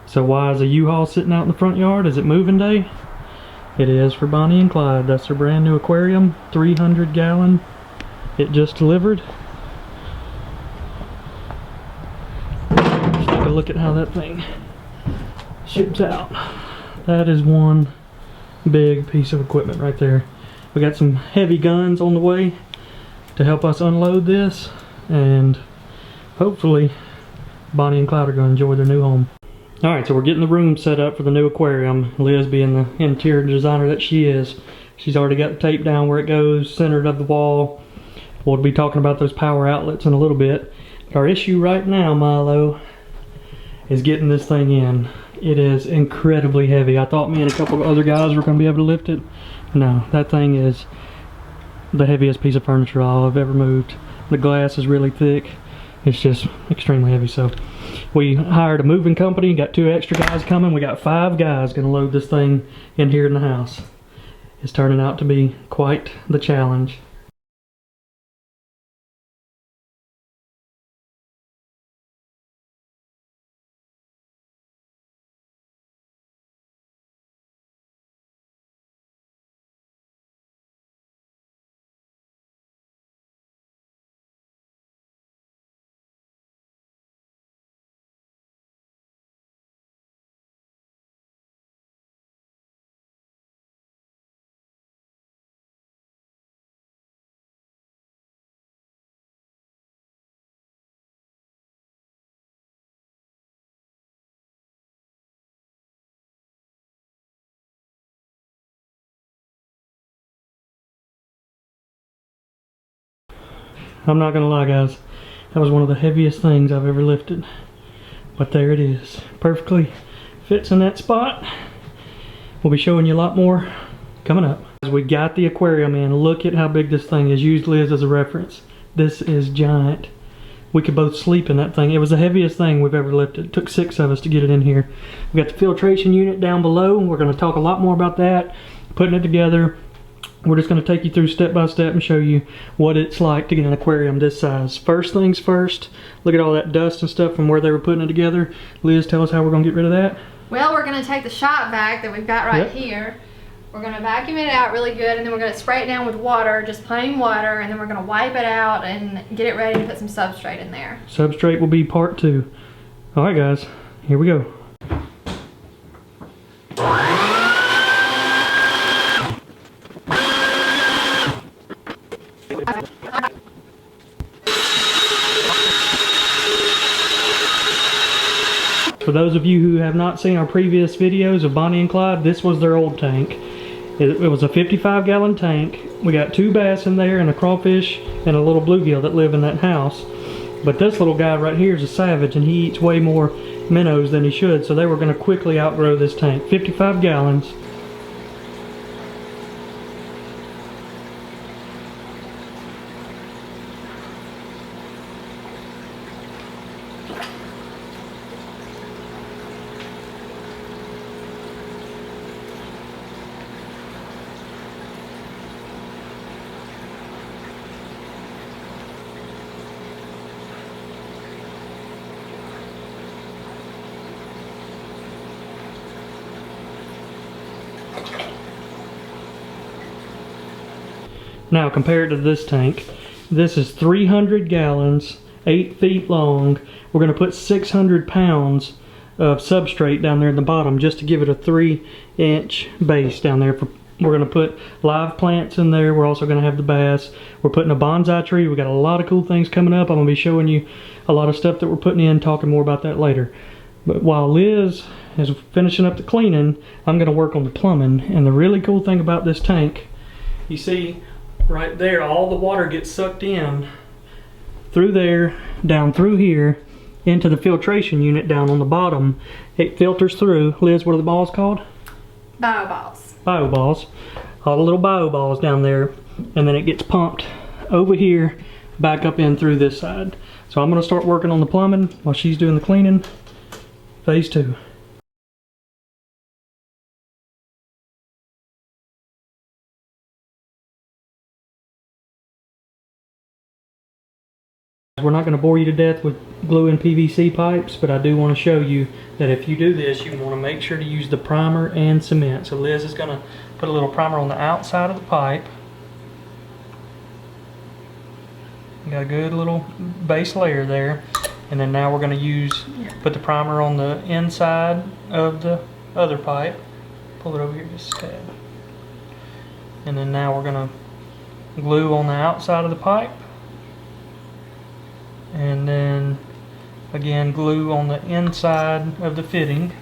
So why is a U-Haul sitting out in the front yard? Is it moving day? It is for Bonnie and Clyde. That's their brand new aquarium, 300 gallon. It just delivered. Let's take a look at how that thing ships out. That is one big piece of equipment right there. We got some heavy guns on the way to help us unload this, and hopefully Bonnie and Clyde are going to enjoy their new home. Alright, so we're getting the room set up for the new aquarium. Liz, being the interior designer that she is, she's already got the tape down where it goes, centered of the wall. We'll be talking about those power outlets in a little bit. But our issue right now, Milo, is getting this thing in. It is incredibly heavy. I thought me and a couple of other guys were going to be able to lift it. No, that thing is the heaviest piece of furniture I've ever moved. The glass is really thick. It's just extremely heavy. So we hired a moving company, got 2 extra guys coming. We got 5 guys going to load this thing in here in the house. It's turning out to be quite the challenge. I'm not gonna lie, guys, that was one of the heaviest things I've ever lifted. But there it is. Perfectly fits in that spot. We'll be showing you a lot more coming up. As we got the aquarium in, look at how big this thing is. Use Liz as a reference. This is giant. We could both sleep in that thing. It was the heaviest thing we've ever lifted. It took 6 of us to get it in here. We got the filtration unit down below. We're gonna talk a lot more about that, putting it together. We're just going to take you through step by step and show you what it's like to get an aquarium this size. First things first, look at all that dust and stuff from where they were putting it together. Liz, tell us how we're going to get rid of that. Well, we're going to take the shop vac that we've got right here. We're going to vacuum it out really good, and then we're going to spray it down with water, just plain water, and then we're going to wipe it out and get it ready to put some substrate in there. Substrate will be part 2. Alright guys, here we go. For those of you who have not seen our previous videos of Bonnie and Clyde, this was their old tank. It was a 55-gallon tank. We got 2 bass in there and a crawfish and a little bluegill that live in that house. But this little guy right here is a savage, and he eats way more minnows than he should, so they were going to quickly outgrow this tank. 55 gallons. Now compare it to this tank. This is 300 gallons, 8 feet long. We're going to put 600 pounds of substrate down there in the bottom just to give it a 3-inch base down there. We're going to put live plants in there. We're also going to have the bass. We're putting a bonsai tree. We got a lot of cool things coming up. I'm going to be showing you a lot of stuff that we're putting in, talking more about that later. But while Liz is finishing up the cleaning, I'm going to work on the plumbing. And the really cool thing about this tank, you see right there, all the water gets sucked in through there, down through here, into the filtration unit down on the bottom. It filters through. Liz, what are the balls called? BamaBass. BamaBass. All the little BamaBass down there, and then it gets pumped over here, back up in through this side. So I'm going to start working on the plumbing while she's doing the cleaning. Phase 2. we're not going to bore you to death with gluing PVC pipes, but I do want to show you that if you do this, you want to make sure to use the primer and cement. So Liz is going to put a little primer on the outside of the pipe. Got a good little base layer there. And then now we're going to put the primer on the inside of the other pipe. Pull it over here just a tad. And then now we're going to glue on the outside of the pipe. And then again glue on the inside of the fitting.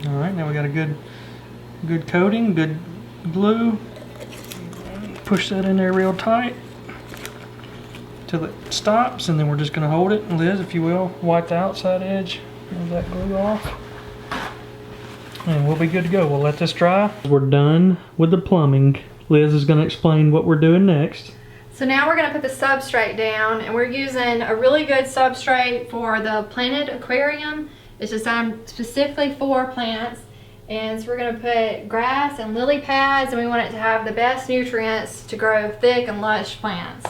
Alright, now we got a good coating, good glue. Push that in there real tight till it stops, and then we're just going to hold it. Liz, if you will, wipe the outside edge of that glue off, and we'll be good to go. We'll let this dry. We're done with the plumbing. Liz is going to explain what we're doing next. So now we're going to put the substrate down, and we're using a really good substrate for the planted aquarium. It's designed specifically for plants. And so we're going to put grass and lily pads, and we want it to have the best nutrients to grow thick and lush plants.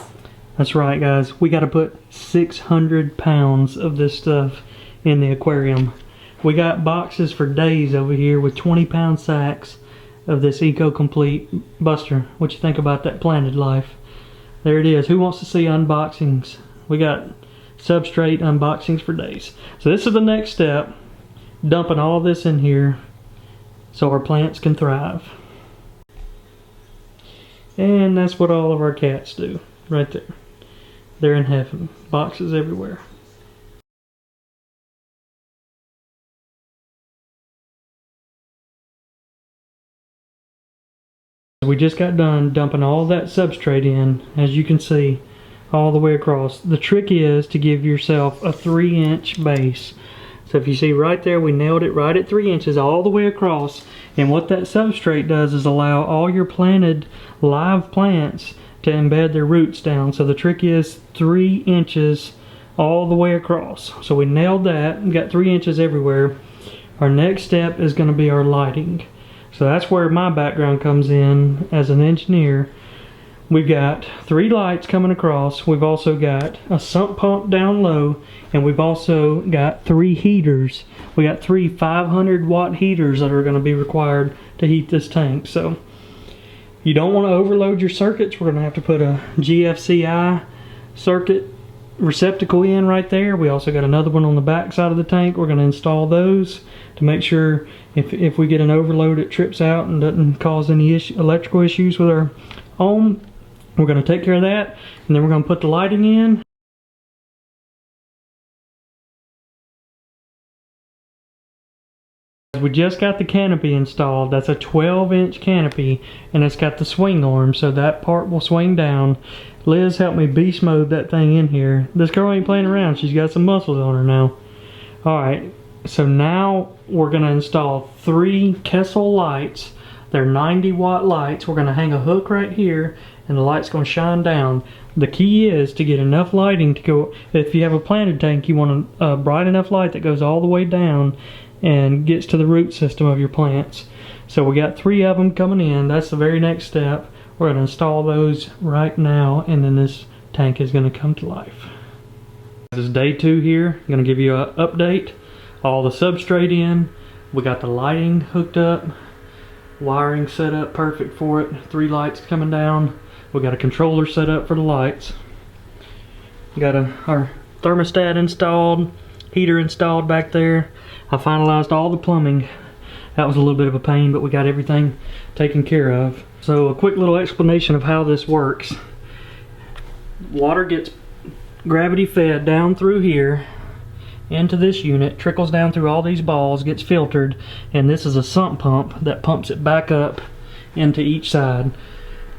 That's right, guys. We got to put 600 pounds of this stuff in the aquarium. We got boxes for days over here with 20-pound sacks of this Eco-Complete Buster. What you think about that planted life? There it is. Who wants to see unboxings? We got Substrate unboxings for days. So this is the next step. Dumping all this in here so our plants can thrive. And that's what all of our cats do. Right there. They're in heaven. Boxes everywhere. We just got done dumping all that substrate in, as you can see, all the way across. The trick is to give yourself a 3-inch base. So if you see right there, we nailed it right at 3 inches all the way across. And what that substrate does is allow all your planted live plants to embed their roots down. So the trick is 3 inches all the way across. So we nailed that and got 3 inches everywhere. Our next step is going to be our lighting. So that's where my background comes in as an engineer. We've got 3 lights coming across. We've also got a sump pump down low, and we've also got 3 heaters. We got 3 500-watt heaters that are going to be required to heat this tank. So you don't want to overload your circuits. We're going to have to put a GFCI circuit receptacle in right there. We also got another one on the back side of the tank. We're going to install those to make sure if we get an overload, it trips out and doesn't cause any electrical issues with our ohm. We're going to take care of that, and then we're going to put the lighting in. We just got the canopy installed. That's a 12-inch canopy, and it's got the swing arm, so that part will swing down. Liz helped me beast mode that thing in here. This girl ain't playing around. She's got some muscles on her now. Alright, so now we're going to install 3 Kessel lights. They're 90-watt lights. We're going to hang a hook right here, and the light's going to shine down. The key is to get enough lighting to go. If you have a planted tank, you want a bright enough light that goes all the way down and gets to the root system of your plants. So we got 3 of them coming in. That's the very next step. We're going to install those right now, and then this tank is going to come to life. This is day 2 here. I'm going to give you an update. All the substrate in. We got the lighting hooked up. Wiring set up perfect for it. 3 lights coming down. We got a controller set up for the lights. We got our thermostat installed. Heater installed back there. I finalized all the plumbing. That was a little bit of a pain, but we got everything taken care of. So a quick little explanation of how this works. Water gets gravity fed down through here into this unit, trickles down through all these balls, gets filtered, and this is a sump pump that pumps it back up into each side.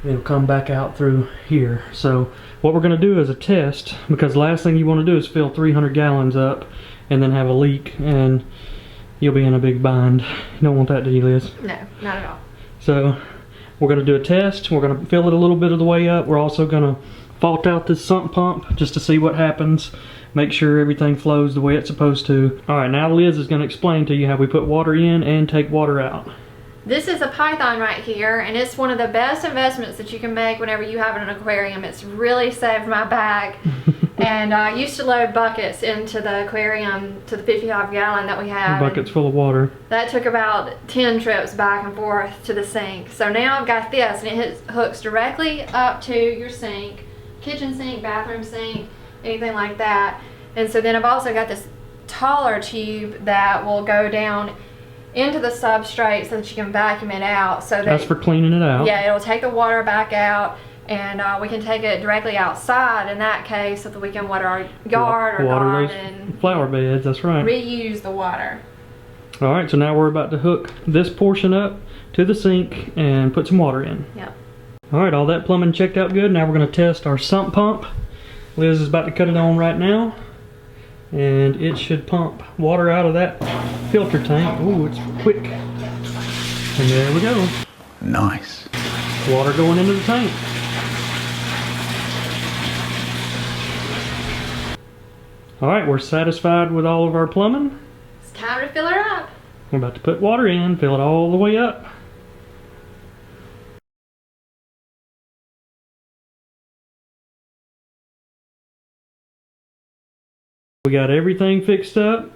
It'll come back out through here. So what we're going to do is a test, because the last thing you want to do is fill 300 gallons up and then have a leak, and you'll be in a big bind. You don't want that, do you, Liz? No, not at all. So we're going to do a test. We're going to fill it a little bit of the way up. We're also going to fault out this sump pump just to see what happens. Make sure everything flows the way it's supposed to. Alright, now Liz is going to explain to you how we put water in and take water out. This is a python right here, and it's one of the best investments that you can make whenever you have an aquarium. It's really saved my bag. And I used to load buckets into the aquarium, to the 55-gallon that we have. Buckets full of water. That took about 10 trips back and forth to the sink. So now I've got this, and it hooks directly up to your sink, kitchen sink, bathroom sink, anything like that. And so then I've also got this taller tube that will go down into the substrate so that you can vacuum it out. So that's for cleaning it out. Yeah, it'll take the water back out, and we can take it directly outside in that case so that we can water our yard or garden. Flower beds, that's right. Reuse the water. All right, so now we're about to hook this portion up to the sink and put some water in. Yep. All right, all that plumbing checked out good. Now we're going to test our sump pump. Liz is about to cut it on right now, and it should pump water out of that filter tank. Ooh, it's quick. And there we go. Nice. Water going into the tank. All right, we're satisfied with all of our plumbing. It's time to fill her up. We're about to put water in, fill it all the way up. We got everything fixed up.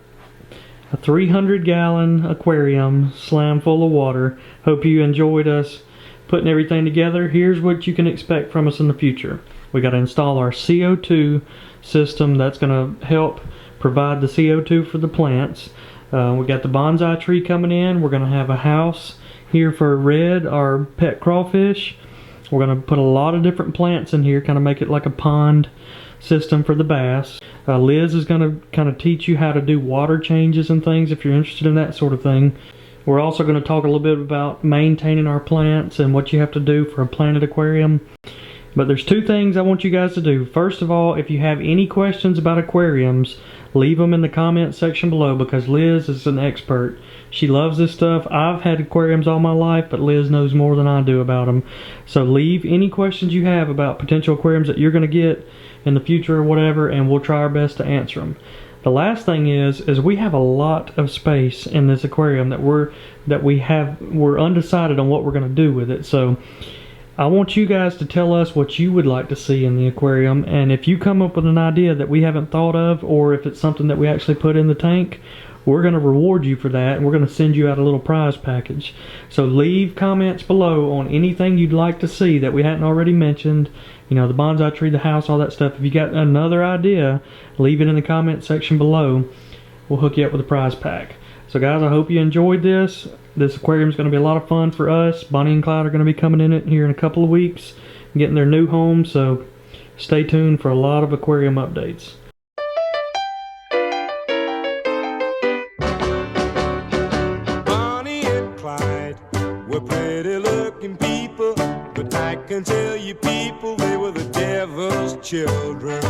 A 300-gallon aquarium slam full of water. Hope you enjoyed us putting everything together. Here's what you can expect from us in the future. We got to install our CO2 system that's going to help provide the CO2 for the plants. We got the bonsai tree coming in. We're going to have a house here for Red, our pet crawfish. We're going to put a lot of different plants in here, kind of make it like a pond system for the bass. Liz is going to kind of teach you how to do water changes and things if you're interested in that sort of thing. We're also going to talk a little bit about maintaining our plants and what you have to do for a planted aquarium. But there's two things I want you guys to do. First of all, if you have any questions about aquariums, leave them in the comment section below, because Liz is an expert. She loves this stuff. I've had aquariums all my life, but Liz knows more than I do about them. So leave any questions you have about potential aquariums that you're going to get in the future or whatever, and we'll try our best to answer them. The last thing is we have a lot of space in this aquarium that we're undecided on what we're going to do with it. So I want you guys to tell us what you would like to see in the aquarium, and if you come up with an idea that we haven't thought of, or if it's something that we actually put in the tank, we're going to reward you for that, and we're going to send you out a little prize package. So leave comments below on anything you'd like to see that we hadn't already mentioned. You know, the bonsai tree, the house, all that stuff. If you got another idea, leave it in the comment section below. We'll hook you up with a prize pack. So guys, I hope you enjoyed this. This aquarium is going to be a lot of fun for us. Bonnie and Clyde are going to be coming in it here in a couple of weeks, getting their new home. So stay tuned for a lot of aquarium updates. Bonnie and Clyde were pretty looking people, but I can tell you people, they were the devil's children.